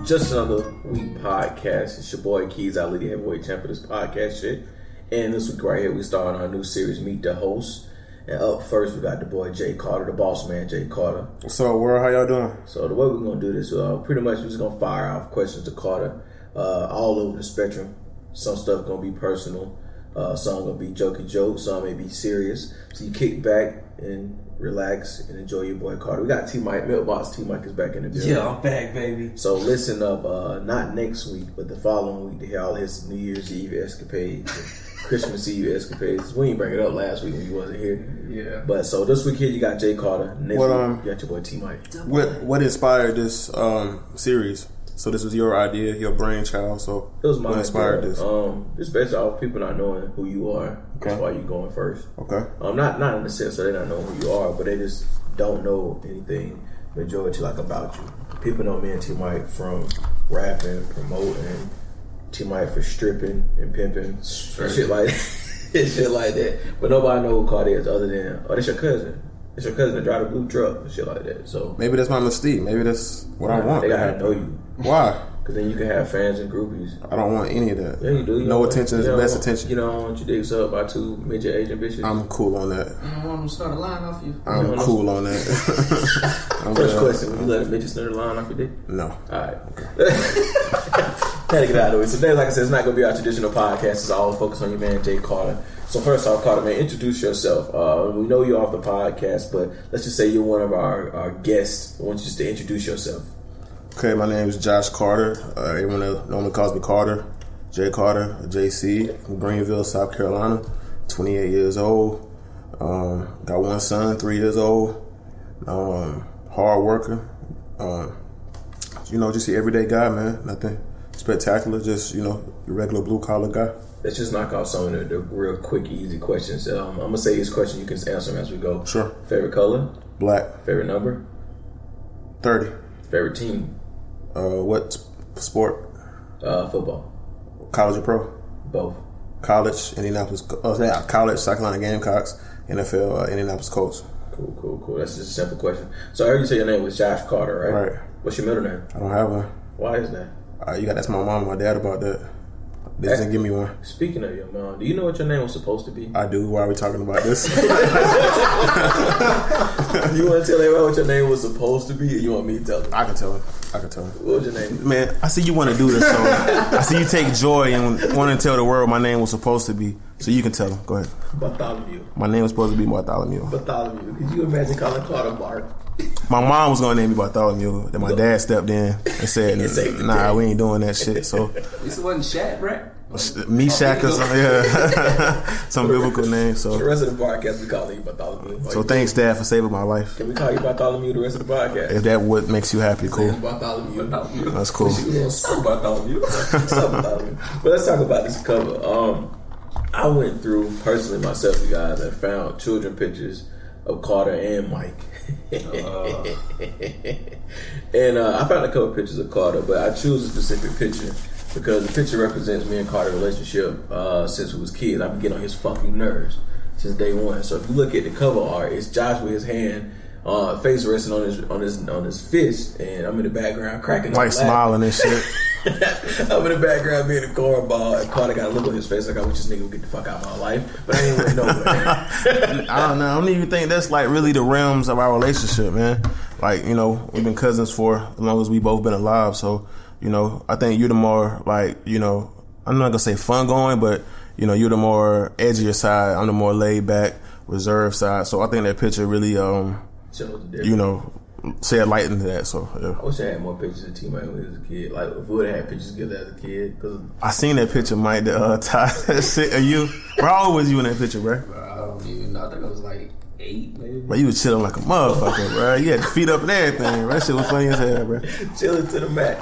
Just Another Week podcast. It's your boy Keys, our Lady Heavyweight Champ of this podcast shit. And this week right here, we starting our new series, Meet the Host. And up first, we got the boy J.Carter, the boss man, J.Carter. What's up, world? How y'all doing? So the way we're going to do this, pretty much we're just going to fire off questions to Carter all over the spectrum. Some stuff going to be personal. Some going to be jokey jokes. Some may be serious. So you kick back and relax and enjoy your boy Carter. We got T-Mike, Milkbox T-Mike is back in the building. Yeah, I'm back, baby. So listen up, not next week, but the following week to hear all his New Year's Eve escapades, Christmas Eve escapades. We didn't bring it up last week when you wasn't here. Yeah. But so this week here you got J. Carter. Next week you got your boy T-Mike. What inspired this series? So this was your idea, your brainchild. So it was my what inspired idea. this? It's based off people not knowing who you are. Okay. That's why you're going first. Okay. Not in the sense that they not know who you are, but they just don't know anything majority like about you. People know me and T-Mike from rapping, promoting, T-Mike for stripping and pimping, and shit like shit like that. But nobody know who Carter is other than, oh, that's your cousin. It's your cousin that drive a blue truck and shit like that. So maybe that's my mystique. Maybe that's what I want. They gotta know you. Why? Because then you can have fans and groupies. I don't want any of that. Yeah, you do. No attention is the best attention. You don't want your dicks up by two midget Asian bitches. I'm cool on that. I don't want them to start a line off you. I'm cool on that. First question: would you let a midget start a line off your dick? No. All right. Had to get out of the way. So today, like I said, it's not going to be our traditional podcast. It's all focused on your man J. Carter. So first off, Carter, man, introduce yourself. We know you're off the podcast, but let's just say you're one of our guests. I want you just to introduce yourself. Okay, my name is Josh Carter. Everyone normally calls me Carter. J. Carter, JC, from Greenville, South Carolina. 28 years old. Got one son, 3 years old. Hard worker. Just your everyday guy, man. Nothing spectacular. Just, your regular blue collar guy. Let's just knock off some of the real quick, easy questions. I'm going to say this question. You can answer them as we go. Sure. Favorite color? Black. Favorite number? 30. Favorite team? What sport? Football. College or pro? Both. College, Indianapolis. College, South Carolina Gamecocks. NFL, Indianapolis Colts. Cool. That's just a simple question. So I heard you say your name was Josh Carter, right? Right. What's your middle name? I don't have one. Why is that? You got to ask my mom and my dad about that. They didn't give me one. Speaking of your mom, do you know what your name was supposed to be? I do. Why are we talking about this? You want to tell everyone what your name was supposed to be, or you want me to tell them? I can tell them. What was your name? Man, I see you want to do this, so I see you take joy in wanting to tell the world my name was supposed to be. So you can tell them. Go ahead. Bartholomew. My name was supposed to be Bartholomew. Could you imagine calling Carter Bart? My mom was going to name me Bartholomew. Then my dad stepped in and said, nah, we ain't doing that shit. So This wasn't Shaq, right? Meshach or something, yeah. Some biblical name. So the rest of the podcast, we call you Bartholomew. So thanks, Dad, for saving my life. Can we call you Bartholomew the rest of the podcast? If that what makes you happy, cool. Bartholomew. That's cool. Bartholomew. But let's talk about this cover. I went through personally myself, you guys, and found children pictures of Carter and Mike. And I found a couple pictures of Carter, but I choose a specific picture because the picture represents me and Carter's relationship since we was kids. I've been getting on his fucking nerves since day one. So if you look at the cover art, it's Josh with his hand, face resting on his fist, and I'm in the background cracking up, like smiling and shit. I'm in the background being a cornball, and Carter got a look on his face like, I wish this nigga would get the fuck out of my life. But I ain't really know that. I don't know. I don't even think that's like really the realms of our relationship, man. Like, we've been cousins for as long as we both been alive. So, I think you're the more like, I'm not gonna say fun going, but you're the more edgier side. I'm the more laid back, reserved side. So I think that picture really, shed light into that. So yeah. I wish I had more pictures of T-Mike when he was a kid. Like if we would have had pictures together as a kid. Cause I seen that picture, Mike. The tie that shit. Are you? How old was you in that picture, bro? I don't even know. I think I was like 8, maybe. But you was chilling like a motherfucker, bro. You had your feet up and everything. Bro. That shit was funny as hell, bro. Chilling to the mat.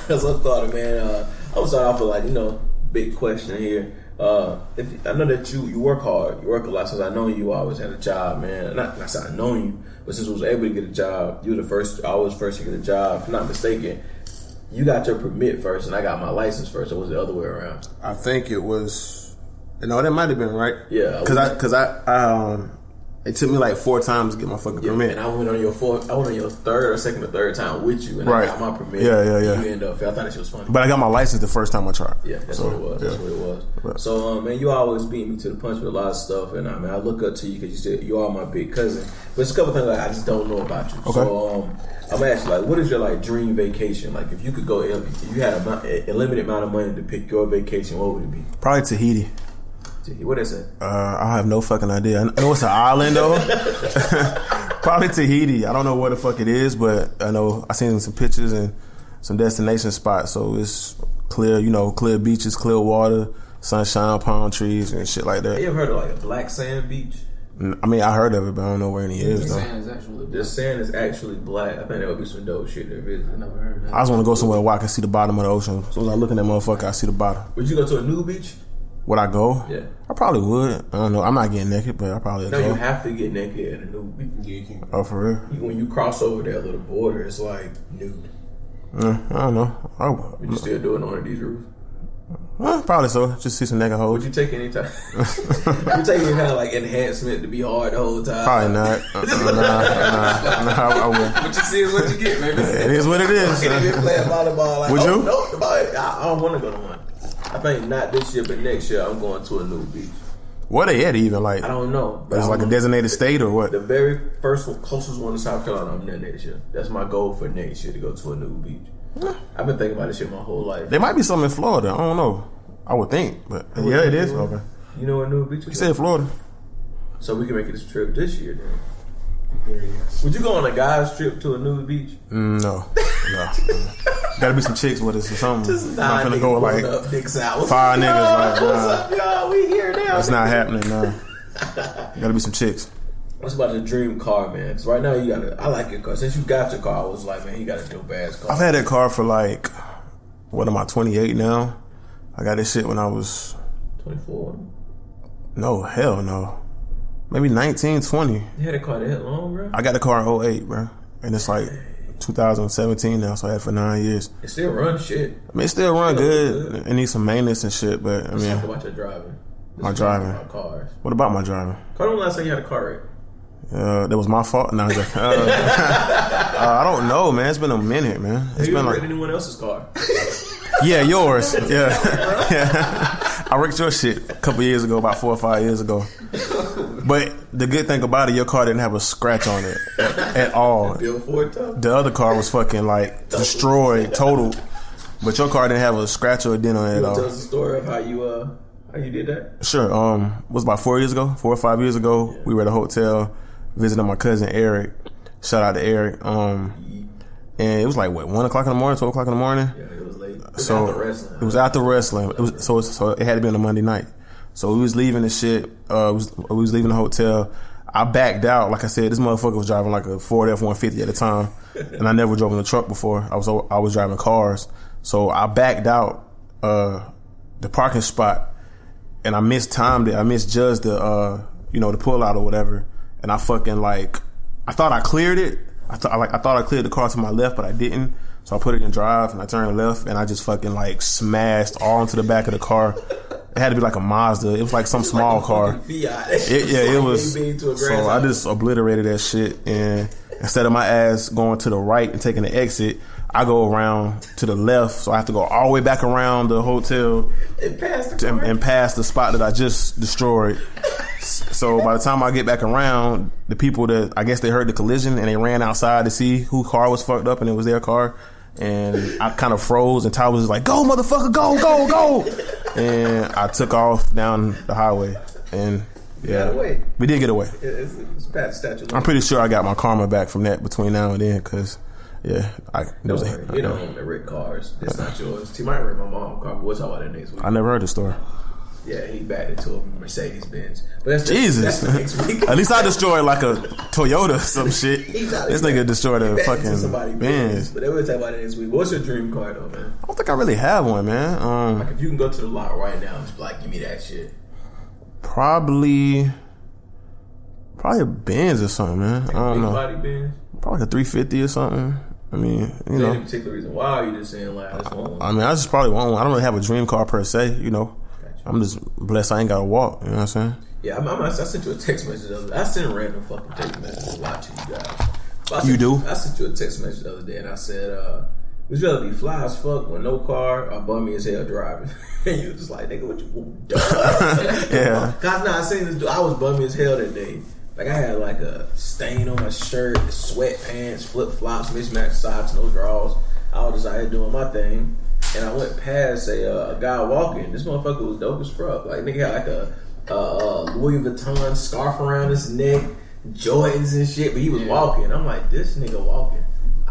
That's what I thought, man. I'm starting off with big question here. If I know that you work hard, you work a lot. Since I know you always had a job, man. Not since I know you, but since I was able to get a job, you were the first. I was first to get a job. If I'm not mistaken, you got your permit first, and I got my license first. Or was it the other way around? I think it was. No, that might have been right. Yeah, because I It took me like 4 times to get my fucking permit. And I went on your second or third time with you, and I got my permit. Yeah. You ended up. I thought that shit was funny. But I got my license the first time I tried. Yeah, that's what it was. That's what it was. Right. So, man, you always beat me to the punch with a lot of stuff, and I look up to you because you are my big cousin. But there's a couple things I just don't know about you. Okay. So, I'm gonna ask you, like, what is your like dream vacation? Like, if you could go, if you had a limited amount of money to pick your vacation, what would it be? Probably Tahiti. What is it? I have no fucking idea. I know it's an island though. Probably Tahiti. I don't know what the fuck it is, but I know I seen some pictures and some destination spots. So it's clear, clear beaches, clear water, sunshine, palm trees, and shit like that. You ever heard of like a black sand beach? I mean, I heard of it, but I don't know where any is though. The sand is actually black. I think that would be some dope shit there. I never heard of that. I just want to go somewhere where I can see the bottom of the ocean. So when I look at that motherfucker, I see the bottom. Would you go to a nude beach? Would I go? Yeah. I probably would. I don't know. I'm not getting naked, but I probably would go. No, you have to get naked at a nude beach. Oh, for real? When you cross over that little border, it's like nude. I don't know. Would you still do it on one of these roofs? Well, probably so. Just see some naked hoes. Would you take any time? Would you take any kind of like enhancement to be hard the whole time? Probably not. Nah, I wouldn't. What you see is what you get, baby. It is what it is. Can you play volleyball? Like, Would you? No, I don't want to go to one. I think not this year, but next year I'm going to a new beach. Where they at even? Like, I don't know. It's like a designated state or what? The very first one, closest one to South Carolina, I'm there next year. That's my goal for next year, to go to a new beach. I've been thinking about this shit my whole life. There might be something in Florida. I don't know. I would think, but yeah, it is. Okay. You know what new beach is? You said Florida. So we can make this trip this year then. Would you go on a guy's trip to a nude beach? No. Gotta be some chicks with us or something. Just I'm not finna go with like up, 5 niggas. Like, what's up, y'all? We here now. That's not happening. No. Gotta be some chicks. What's about the dream car, man? Because right now I like your car. Since you got your car, I was like, man, he got a dope ass car. I've had that car for like, what am I, 28 now? I got this shit when I was 24. No, hell no. Maybe 19, 20. You had a car that long, bro? I got the car in 08, bro. And it's like 2017 now, so I had it for 9 years. It still runs shit. I mean, it still run good. It needs some maintenance and shit, but I mean. Let's talk about your driving. My driving. About cars. What about my driving? When was the last time you had a car wreck? That was my fault. No, I don't know, man. It's been a minute, man. It's Have you been ever like wrecked anyone else's car? Yeah, yours. Yeah. I wrecked your shit a couple years ago, about 4 or 5 years ago. But the good thing about it, your car didn't have a scratch on it at all. The other car was fucking like destroyed, total. But your car didn't have a scratch or a dent on it at all. Tell us the story of how you did that. Sure. It was about 4 years ago, 4 or 5 years ago. Yeah. We were at a hotel visiting my cousin Eric. Shout out to Eric. And it was like what, 1 o'clock in the morning, 12 o'clock in the morning. Yeah, it was late. It was after wrestling. So it had to be on a Monday night. So we was leaving the shit. We was leaving the hotel. I backed out. Like I said, this motherfucker was driving like a Ford F-150 at the time, and I never drove in a truck before. I was driving cars. So I backed out the parking spot, and I mistimed it. I misjudged the the pull out or whatever, and I fucking like I thought I cleared it. I thought I cleared the car to my left, but I didn't. So I put it in drive and I turned left, and I just fucking like smashed all into the back of the car. It had to be like a Mazda. It was like some small car. It was. So I just obliterated that shit, and instead of my ass going to the right and taking the exit, I go around to the left. So I have to go all the way back around the hotel and past the spot that I just destroyed. So by the time I get back around, the people that I guess they heard the collision and they ran outside to see whose car was fucked up, and it was their car. And I kind of froze, and Tyler was like, "Go, motherfucker, go, go, go!" And I took off down the highway, and we did get away. It's past statute. I'm pretty sure I got my karma back from that between now and then, because you don't own the wreck cars. It's not yours. She might wreck my mom's car, but we'll talk about that next week. I never heard the story. Yeah, he backed into a Mercedes Benz. But that's Jesus. That's next week. At least I destroyed like a Toyota or some shit. This nigga destroyed a fucking Benz. But we'll talk about it next week. What's your dream car though, man? I don't think I really have one, man. Like if you can go to the lot right now and just like give me that shit. Probably a Benz or something, man. Like I don't know. Body Benz? Probably like a 350 or something. I mean, you know. Any particular reason why? Or you just saying like I just want one? I mean, I just probably want one. I don't really have a dream car per se, you know. I'm just blessed I ain't got to walk, you know what I'm saying? I sent you a text message the other day. I send random fucking text messages a lot to you guys. You do? I sent you a text message the other day and I said, would you rather be fly as fuck with no car or bummy as hell driving? And you was just like, nigga, what you want? Yeah. Cause I seen this dude, I was bummy as hell that day. Like I had like a stain on my shirt, sweatpants, flip flops, mismatched socks, no drawers. I was just out here doing my thing. And I went past a guy walking. This motherfucker was dope as fuck. Like nigga had like a Louis Vuitton scarf around his neck, Jordans and shit, but he was walking. I'm like, this nigga walking.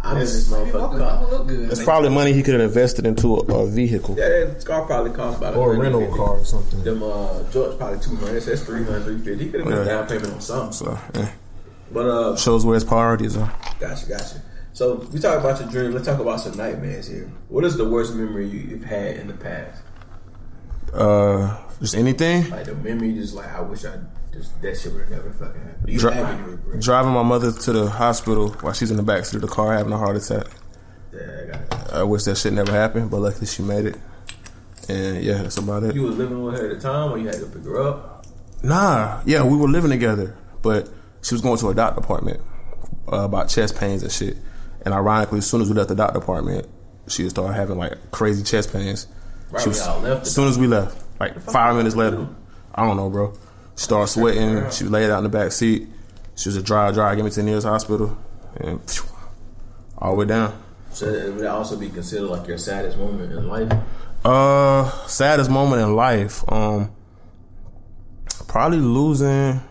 I'm in this motherfucker car. Look good. It's probably money he could have invested into a vehicle. Yeah, that car probably cost about Or a rental car or something. Them George probably $200. That's $300, $350. He could have been down payment on something. So, yeah. But shows where his priorities are. Gotcha. So we talk about your dreams. Let's talk about some nightmares here. What is the worst memory you've had in the past? Just anything. Like the memory, just like I wish that shit would have never fucking happened. Do you have any regrets? Driving my mother to the hospital while she's in the backseat of the car having a heart attack. Yeah, I got it. I wish that shit never happened, but luckily she made it. And yeah, that's about it. You was living with her at the time, or you had to pick her up? Nah, yeah, we were living together, but she was going to a doctor appointment about chest pains and shit. And ironically, as soon as we left the doctor appointment, she started having like crazy chest pains. Right, y'all left. As soon as we left, like 5 minutes later, I don't know, bro. She started sweating. She was laid out in the back seat. She was a dry. Give me to the nearest hospital, and all the way down. So would that also be considered like your saddest moment in life? Saddest moment in life. Probably losing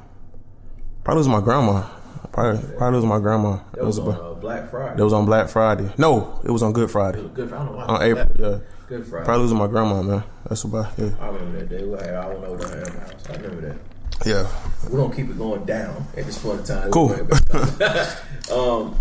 my grandma. Probably losing my grandma. That was on Black Friday. That was on Black Friday. No, it was on Good Friday. It was Good Friday. I don't know why. On April, yeah. Good Friday. Probably losing my grandma, man. That's about yeah. I remember that day. I went over to her house. I remember that. Yeah. We're gonna keep it going down at this point in time. Cool.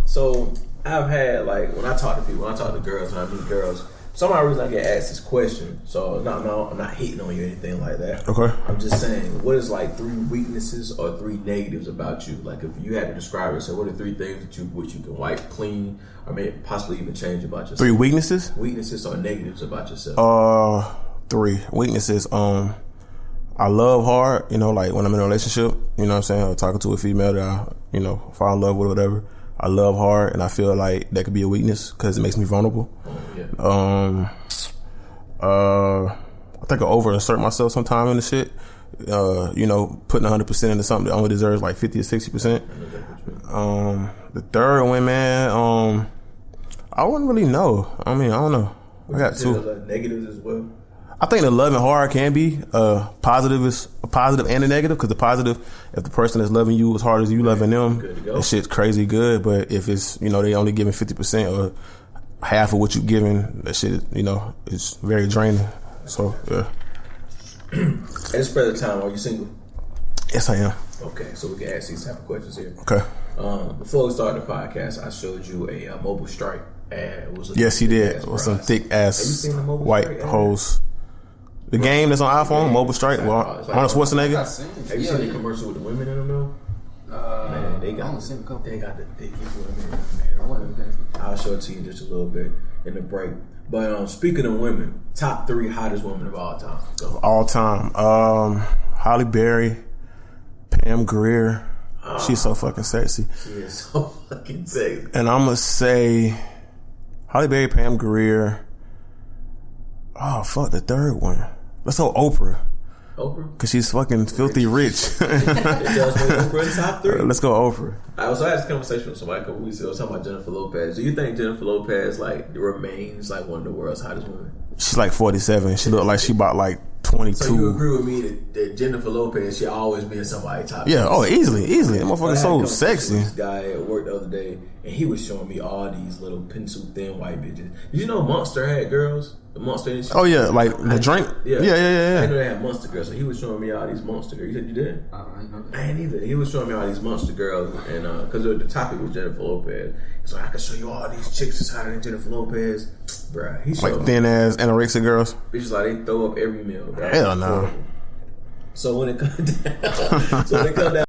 So I've had like when I talk to people, when I talk to girls, when I meet girls, some odd reason I get asked this question. So no, I'm not hating on you or anything like that. Okay. I'm just saying, what is like 3 weaknesses or 3 negatives about you? Like if you had to describe it, so what are 3 things that you wish you can wipe clean or maybe possibly even change about yourself? 3 weaknesses? Weaknesses or negatives about yourself? 3 weaknesses. I love hard, like when I'm in a relationship, you know what I'm saying, or talking to a female that I, fall in love with or whatever. I love hard, and I feel like that could be a weakness because it makes me vulnerable. I think I overassert myself sometime in the shit. Putting 100% into something that only deserves like 50 or 60%. The third one, man, I wouldn't really know. I mean, I don't know. I got 2 negatives as well. I think the loving hard can be positive and a negative, because the positive, if the person is loving you as hard as you loving them, that shit's crazy good. But if it's they only giving 50% or half of what you giving, that shit is very draining. So yeah. At this present time, are you single? Yes, I am. Okay, so we can ask these type of questions here. Okay. Before we started the podcast, I showed you a Mobile Strike ad. Yes, he did. With some thick ass white hose. The game that's on iPhone, Mobile Strike, Arnold Schwarzenegger. Have you seen the commercial with the women in them though? Man, they got the thickest women in there. I'll show it to you in just a little bit in the break. But speaking of women, top 3 hottest women of all time. Go. All time. Halle Berry, Pam Grier. She's so fucking sexy. She is so fucking sexy. And I'm gonna say Halle Berry, Pam Grier. Oh fuck, the third one. Let's go Oprah. Oprah? Cause she's fucking filthy rich. Oprah in top 3? Let's go Oprah. I also had this conversation with somebody a couple weeks ago. I was talking about Jennifer Lopez. Do you think Jennifer Lopez remains like one of the world's hottest women? She's like 47. She looked like she about like 22. So you agree with me that Jennifer Lopez should always be in somebody's top? Yeah. Oh, easily. That motherfucker's so sexy. This guy at work the other day, and he was showing me all these little pencil thin white bitches. Did you know Monster had girls? The Monster. Oh yeah, like the drink. Yeah. I know they had Monster girls, so he was showing me all these Monster girls. You said you did? I ain't either. He was showing me all these Monster girls, and because the topic was Jennifer Lopez, so I can show you all these chicks that's hotter than Jennifer Lopez, bruh. He showed like thin ass anorexic girls. Bitches like they throw up every meal. Bro. Hell no. So when it comes down,